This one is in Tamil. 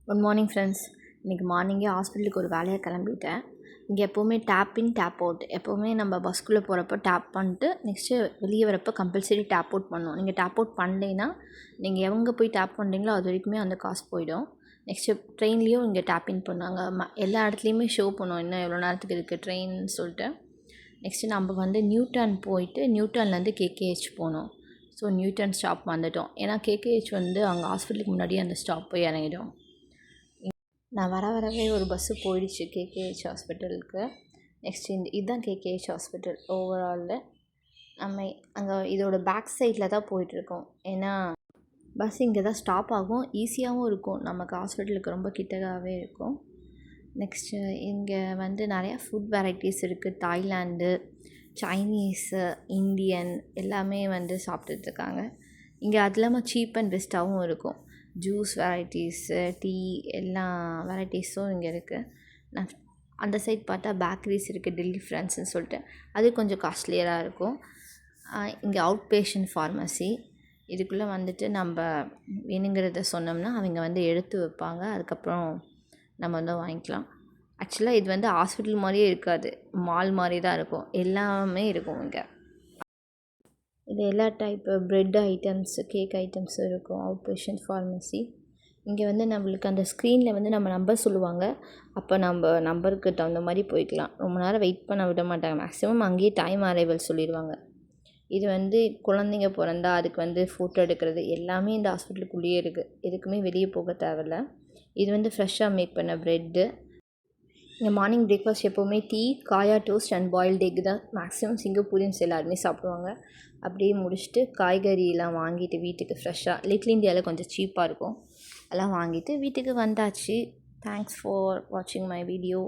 Good morning friends. இன்றைக்கி மார்னிங்கே ஹாஸ்பிட்டலுக்கு ஒரு வேலையாக கிளம்பிட்டேன். இங்கே எப்போவுமே டேப் இன் டேப் அவுட், எப்போவுமே நம்ம பஸ்க்குள்ளே போகிறப்போ டேப் பண்ணிட்டு நெக்ஸ்ட்டு வெளியே வரப்போ கம்பல்சரி டேப் அவுட் பண்ணணும். நீங்கள் டேப் அவுட் பண்ணலைன்னா நீங்கள் எங்கே போய் டேப் பண்ணுறீங்களோ அது வரைக்குமே அந்த காசு போயிடும். நெக்ஸ்ட்டு ட்ரெயின்லேயும் இங்கே டேப் இன் பண்ணாங்க. எல்லா இடத்துலையுமே ஷோ பண்ணுவோம் இன்னும் எவ்வளோ நேரத்துக்கு இருக்குது ட்ரெயின்னு சொல்லிட்டு. நெக்ஸ்ட்டு நம்ம வந்து நியூட்டன் போயிட்டு நியூட்டன்லேருந்து கேகேஹெச் போனோம். ஸோ நியூட்டன் ஸ்டாப் வந்துவிட்டோம். ஏன்னா கேகேஹெச் வந்து அங்கே ஹாஸ்பிட்டலுக்கு முன்னாடியே அந்த ஸ்டாப் போய் இறங்கிடும். நான் வரவே ஒரு பஸ்ஸு போயிடுச்சு கேகேஹெச் ஹாஸ்பிட்டலுக்கு. நெக்ஸ்ட் இதுதான் கேகேஹெச் ஹாஸ்பிட்டல். ஓவராலில் நம்ம அங்கே இதோட பேக் சைடில் தான் போயிட்டுருக்கோம். ஏன்னா பஸ் இங்கே தான் ஸ்டாப் ஆகும், ஈஸியாகவும் இருக்கும், நமக்கு ஹாஸ்பிட்டலுக்கு ரொம்ப கிட்டக்காகவே இருக்கும். நெக்ஸ்ட்டு இங்கே வந்து நிறையா ஃபுட் வெரைட்டிஸ் இருக்குது. தாய்லாந்து, சைனீஸு, இந்தியன் எல்லாமே வந்து சாப்பிட்டுட்ருக்காங்க இங்கே. அது இல்லாமல் சீப் அண்ட் பெஸ்ட்டாகவும் இருக்கும். ஜூஸ் வெரைட்டிஸு, டீ எல்லா வெரைட்டிஸும் இங்கே இருக்குது. நான் அந்த சைட் பார்த்தா பேக்கரிஸ் இருக்குது, டெல்லி ஃப்ரெண்ட்ஸ்னு சொல்லிட்டு. அது கொஞ்சம் காஸ்ட்லியராக இருக்கும். இங்கே அவுட் பேஷண்ட் ஃபார்மசி. இதுக்குள்ளே வந்துட்டு நம்ம வேணுங்கிறத சொன்னோம்னா அவங்க வந்து எடுத்து வைப்பாங்க. அதுக்கப்புறம் நம்ம வந்து வாங்கிக்கலாம். ஆக்சுவலாக இது வந்து ஹாஸ்பிட்டல் மாதிரியே இருக்காது, மால் மாதிரி தான் இருக்கும். எல்லாமே இருக்கும் இங்கே. இது எல்லா டைப்பு ப்ரெட் ஐட்டம்ஸ், கேக் ஐட்டம்ஸும் இருக்கும். Out patient pharmacy. இங்கே வந்து நம்மளுக்கு அந்த ஸ்க்ரீனில் வந்து நம்ம நம்பர் சொல்லுவாங்க. அப்போ நம்ம நம்பருக்கு தகுந்த மாதிரி போய்க்கலாம். ரொம்ப நேரம் வெயிட் பண்ண விட மாட்டாங்க. மேக்ஸிமம் அங்கேயே டைம் அரைவல் சொல்லிடுவாங்க. இது வந்து குழந்தைங்க பிறந்தா அதுக்கு வந்து ஃபோட்டோ எடுக்கிறது எல்லாமே இந்த ஹாஸ்பிட்டலுக்குள்ளேயே இருக்குது. எதுக்குமே வெளியே போக தேவையில்ல. இது வந்து ஃப்ரெஷ்ஷாக மேக் பண்ண ப்ரெட்டு. இங்கே மார்னிங் பிரேக்ஃபாஸ்ட் எப்போவுமே டீ, காயா டோஸ்ட் அண்ட் பாயில்டு எக் தான் மேக்ஸிமம் சிங்கப்பூரியன்ஸ் எல்லாருமே சாப்பிடுவாங்க. அப்படியே முடிச்சுட்டு காய்கறியெலாம் வாங்கிட்டு வீட்டுக்கு ஃப்ரெஷ்ஷாக, லிட்டில் இந்தியாவில் கொஞ்சம் சீப்பாக இருக்கும், அதெல்லாம் வாங்கிட்டு வீட்டுக்கு வந்தாச்சு. தேங்க்ஸ் ஃபார் வாட்சிங் மை வீடியோ.